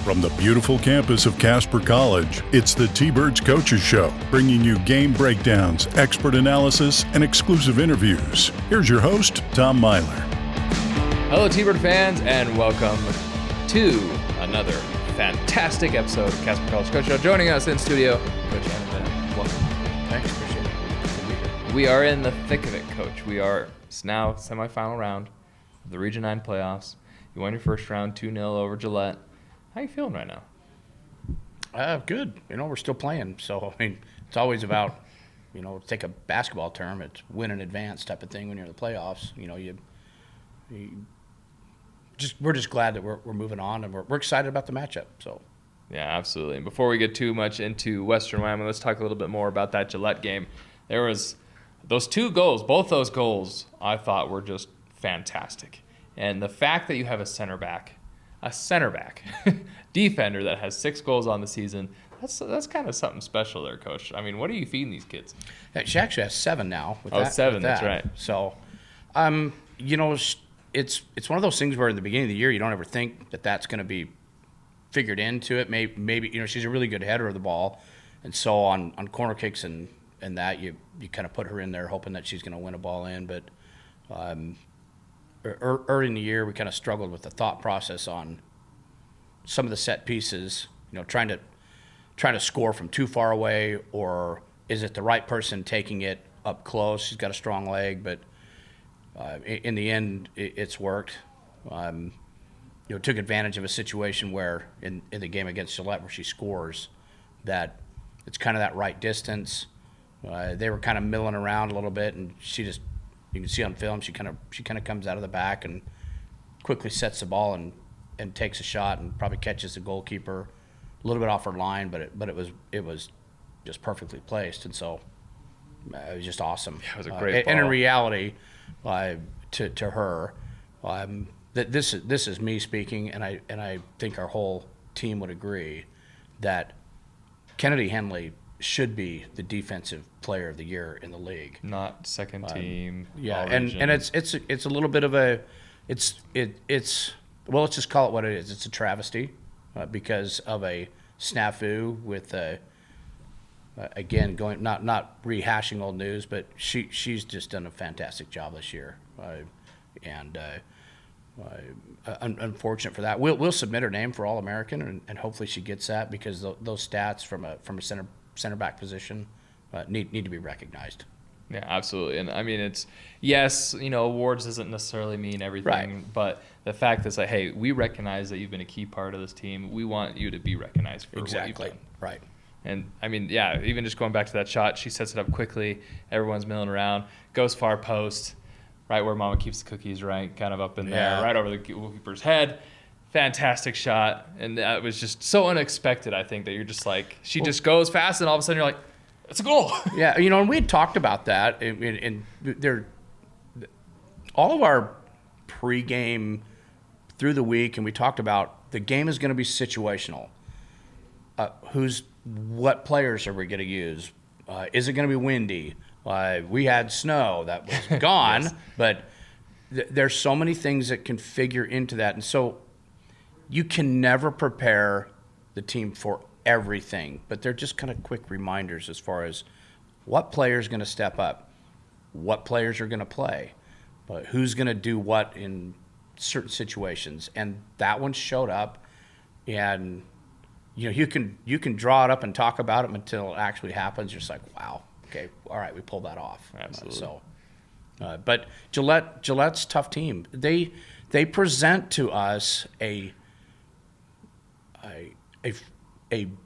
From the beautiful campus of Casper College, it's the T-Birds Coaches Show, bringing you game breakdowns, expert analysis, and exclusive interviews. Here's your host, Tom Myler. Hello, T-Bird fans, and welcome to another fantastic episode of Casper College Coach Show. Joining us in studio, Coach Anna. Welcome. Thanks, appreciate it. Good to be here. We are in the thick of it, Coach. It's now semifinal round of the Region 9 playoffs. You won your first round 2-0 over Gillette. How you feeling right now? Good. We're still playing. So, it's always about, take a basketball term, it's win in advance type of thing when you're in the playoffs. We're just glad that we're moving on, and we're excited about the matchup. So, yeah, absolutely. And before we get too much into Western Wyoming, let's talk a little bit more about that Gillette game. There was those two goals. Both those goals I thought were just fantastic. And the fact that you have a center back defender that has 6 goals on the season, that's kind of something special there, Coach. I mean, what are you feeding these kids? She actually has 7 now. Seven, that's right. So, it's one of those things where in the beginning of the year you don't ever think that that's going to be figured into it. Maybe she's a really good header of the ball, and so on corner kicks and that you kind of put her in there hoping that she's going to win a ball in. But early in the year we kind of struggled with the thought process on some of the set pieces. Trying to score from too far away, or is it the right person taking it up close? She's got a strong leg, but in the end, it's worked. Took advantage of a situation where in the game against Gillette where she scores, that it's kind of that right distance. They were kind of milling around a little bit, and she just, you can see on film, she kind of comes out of the back and quickly sets the ball and takes a shot and probably catches the goalkeeper a little bit off her line, but it was just perfectly placed, and so it was just awesome. Yeah, it was a great ball. And in reality, to her, that this is me speaking, and I think our whole team would agree that Kennedy Henley should be the defensive player of the year in the league, not second team. Yeah, and it's a little bit of a it's well, let's just call it what it is. It's a travesty because of a snafu with again, going not rehashing old news, but she's just done a fantastic job this year, and unfortunate for that. We'll submit her name for All-American, and hopefully she gets that, because those stats from a center back position need to be recognized. Yeah, absolutely. And I mean, it's, yes, awards doesn't necessarily mean everything, right, but the fact is, like, hey, we recognize that you've been a key part of this team. We want you to be recognized for what you've done. Right. And I mean, yeah, even just going back to that shot, she sets it up quickly. Everyone's milling around, goes far post, right where Mama keeps the cookies, right, kind of up in there, right over the goalkeeper's head. Fantastic shot, and that was just so unexpected. I think that you're just like, she just goes fast, and all of a sudden you're like, it's a goal. Yeah, and we had talked about that, and there, all of our pregame through the week, and we talked about the game is going to be situational. What players are we going to use? Is it going to be windy? We had snow that was gone, yes, but there's so many things that can figure into that, and so you can never prepare the team for everything, but they're just kind of quick reminders as far as what players going to step up, what players are going to play, but who's going to do what in certain situations. And that one showed up, and you can draw it up and talk about it until it actually happens. You're just like, wow, okay, all right, we pulled that off. Absolutely. But Gillette's a tough team. They present to us a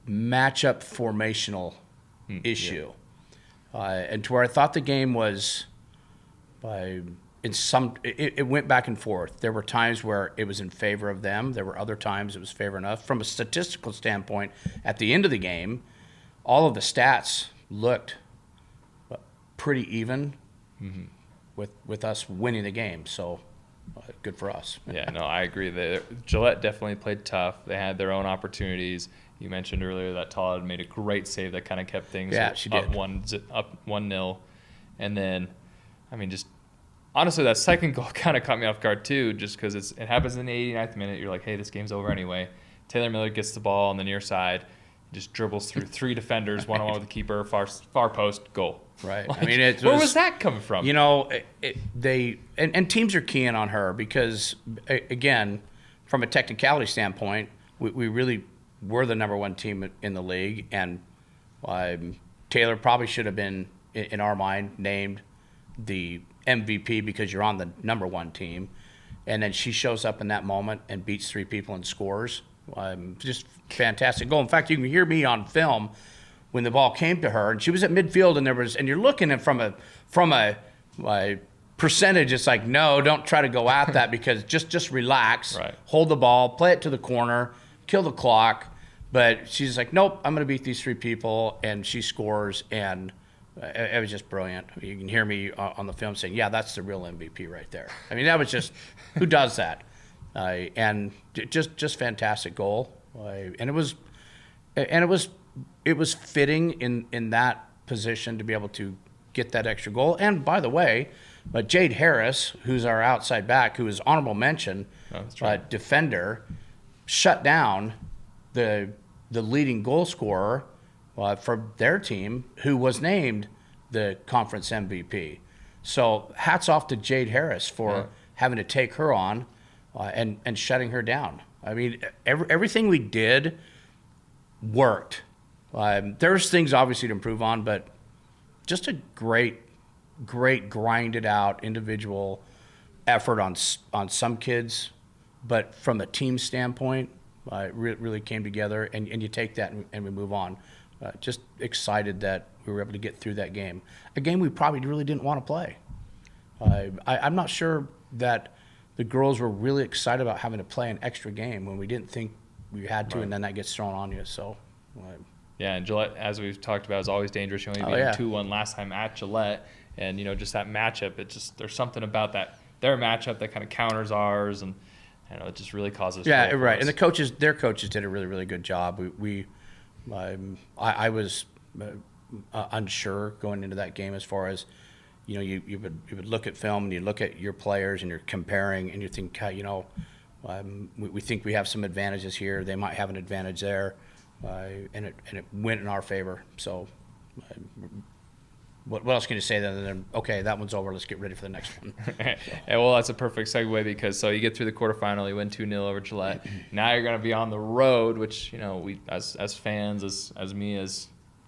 matchup formational issue, and to where I thought the game was, it went back and forth. There were times where it was in favor of them. There were other times it was favor enough. From a statistical standpoint, at the end of the game, all of the stats looked pretty even, with us winning the game. So good for us. Yeah, no, I agree. Gillette definitely played tough. They had their own opportunities. You mentioned earlier that Todd made a great save that kind of kept things she did. up 1-0. And then, I mean, just honestly, that second goal kind of caught me off guard too, just because it happens in the 89th minute. You're like, hey, this game's over anyway. Taylor Miller gets the ball on the near side, just dribbles through 3 defenders, one-on-one with the keeper, far post, goal. Right. Like, I mean, where was that coming from? You know, and teams are keying on her because, again, from a technicality standpoint, we really were the number one team in the league, and Taylor probably should have been, in our mind, named the MVP because you're on the number one team. And then she shows up in that moment and beats 3 people and scores. Just fantastic goal. In fact, you can hear me on film when the ball came to her, and she was at midfield, and you're looking at from a percentage. It's like, no, don't try to go at that because just relax, right. Hold the ball, play it to the corner, kill the clock. But she's like, nope, I'm going to beat these 3 people, and she scores, and it was just brilliant. You can hear me on the film saying, yeah, that's the real MVP right there. I mean, that was just, who does that? And just fantastic goal. And it was fitting in that position to be able to get that extra goal. And by the way, Jade Harris, who's our outside back, who is honorable mention, defender, shut down the leading goal scorer for their team, who was named the conference MVP. So hats off to Jade Harris for having to take her on and shutting her down. I mean, everything we did worked. There's things obviously to improve on, but just a great grinded out individual effort on some kids, but from a team standpoint, really came together, and you take that and we move on. Just excited that we were able to get through that game. A game we probably really didn't want to play. I'm not sure that the girls were really excited about having to play an extra game when we didn't think we had to, and then that gets thrown on you. So, yeah, and Gillette, as we've talked about, is always dangerous. You only beat them 2-1 last time at Gillette, and just that matchup. There's something about their matchup that kind of counters ours, and it just really causes. Yeah, right. And their coaches did a really, really good job. I was unsure going into that game as far as, you would look at film and you look at your players and you're comparing and you think, we think we have some advantages here. They might have an advantage there, and it went in our favor. So, what else can you say other than, okay, that one's over, let's get ready for the next one? Yeah, well, that's a perfect segue because you get through the quarterfinal, you win 2-0 over Gillette. Now you're going to be on the road, which we as fans, as me as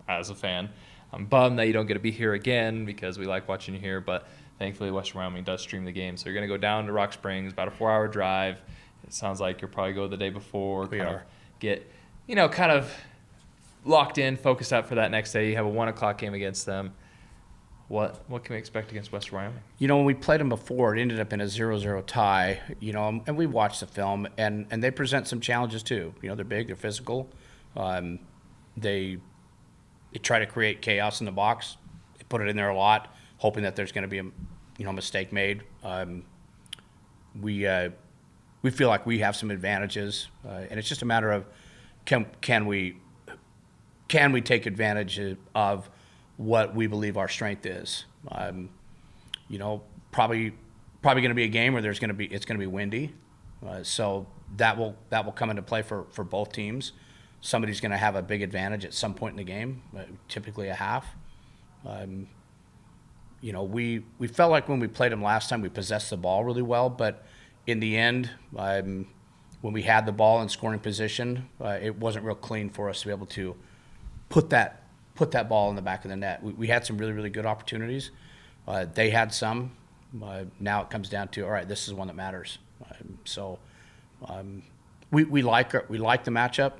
a fan, I'm bummed that you don't get to be here again because we like watching you here. But thankfully, Western Wyoming does stream the game, so you're going to go down to Rock Springs, about a 4-hour drive. It sounds like you'll probably go the day before. Get kind of locked in, focused up for that next day. You have a 1:00 game against them. What can we expect against Western Wyoming? When we played them before, it ended up in a 0-0 tie, and we watched the film, and they present some challenges too. They're big, they're physical. They try to create chaos in the box. They put it in there a lot, hoping that there's going to be a mistake made. We feel like we have some advantages, and it's just a matter of can we take advantage of what we believe our strength is. Probably going to be a game where it's going to be windy, so that will come into play for both teams. Somebody's going to have a big advantage at some point in the game, typically a half. We felt like when we played them last time, we possessed the ball really well, but in the end, when we had the ball in scoring position, it wasn't real clean for us to be able to put that ball in the back of the net. We had some really, really good opportunities. They had some. Now it comes down to, all right, this is one that matters. We like the matchup.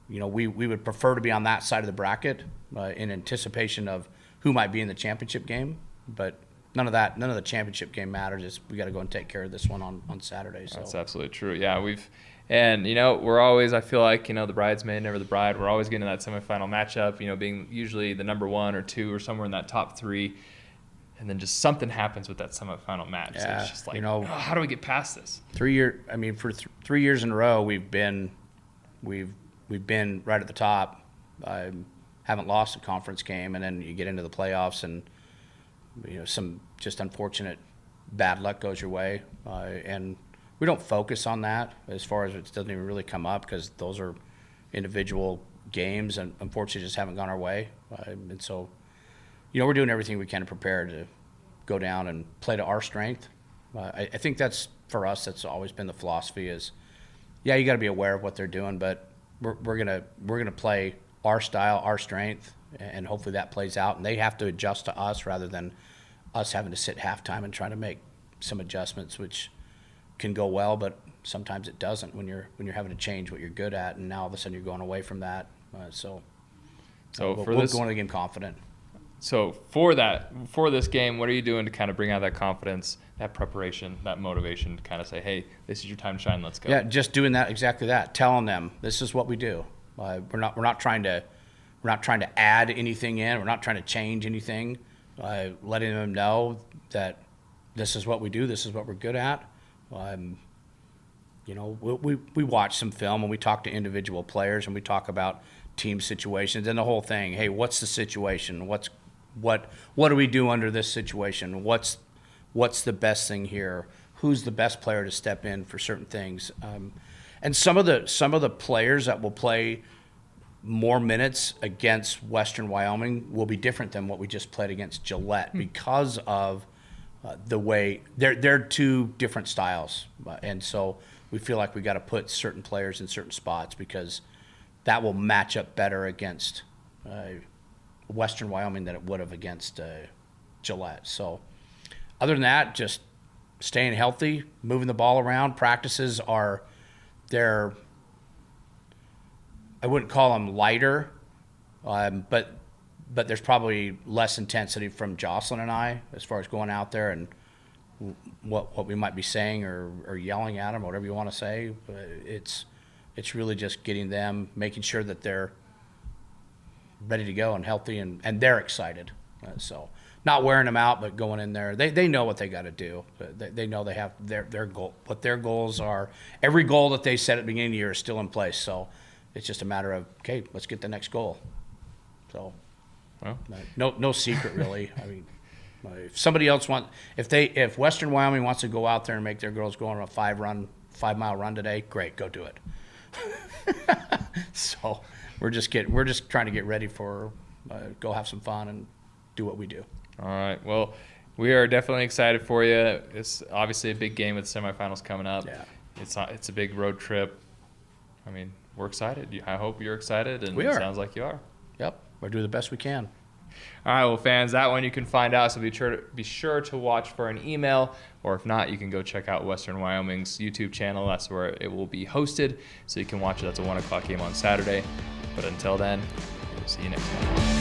We would prefer to be on that side of the bracket in anticipation of who might be in the championship game. But none of the championship game matters. We got to go and take care of this one on Saturday. So. That's absolutely true. Yeah, we're always, I feel like, the bridesmaid, never the bride. We're always getting that semifinal matchup, being usually the number 1 or 2 or somewhere in that top 3. And then just something happens with that semifinal match. Yeah, so it's just like, how do we get past this? 3 year, for 3 years in a row, we've been right at the top. Haven't lost a conference game, and then you get into the playoffs and some just unfortunate bad luck goes your way. And we don't focus on that as far as it doesn't even really come up because those are individual games and unfortunately just haven't gone our way. And so, we're doing everything we can to prepare to go down and play to our strength. I think that's, for us, that's always been the philosophy is, yeah, you got to be aware of what they're doing, but we're gonna play our style, our strength, and hopefully that plays out. And they have to adjust to us rather than us having to sit halftime and try to make some adjustments, which can go well, but sometimes it doesn't when you're having to change what you're good at, and now all of a sudden you're going away from that. So we'll go into the game confident. So for this game, what are you doing to kind of bring out that confidence, that preparation, that motivation to kind of say, hey, this is your time to shine, let's go? Yeah, just doing that, exactly that. Telling them this is what we do. We're not trying to add anything in. We're not trying to change anything. Letting them know that this is what we do. This is what we're good at. We watch some film and we talk to individual players and we talk about team situations and the whole thing. Hey, what's the situation? What do we do under this situation? What's the best thing here? Who's the best player to step in for certain things? And some of the players that will play more minutes against Western Wyoming will be different than what we just played against Gillette because of the way they're two different styles, and so we feel like we got to put certain players in certain spots because that will match up better against Western Wyoming than it would have against Gillette. So other than that, just staying healthy, moving the ball around. Practices they're I wouldn't call them lighter, but there's probably less intensity from Jocelyn and I as far as going out there and what we might be saying or yelling at them, whatever you want to say. It's really just getting them, making sure that they're ready to go and healthy and they're excited. So not wearing them out, but going in there. They know what they got to do. They know they have their goal, what their goals are. Every goal that they set at the beginning of the year is still in place. So it's just a matter of, okay, let's get the next goal. So no secret really. I mean, if somebody else if Western Wyoming wants to go out there and make their girls go on a 5-mile run today, great, go do it. So we're just trying to get ready for go have some fun and do what we do. All right. Well, we are definitely excited for you. It's obviously a big game with the semifinals coming up. Yeah. It's a big road trip. I mean, we're excited. I hope you're excited, and we are. It sounds like you are. Yep. We're doing the best we can. All right, well, fans, that one you can find out, so be sure to watch for an email, or if not, you can go check out Western Wyoming's YouTube channel. That's where it will be hosted, so you can watch it. That's a 1 o'clock game on Saturday. But until then, we'll see you next time.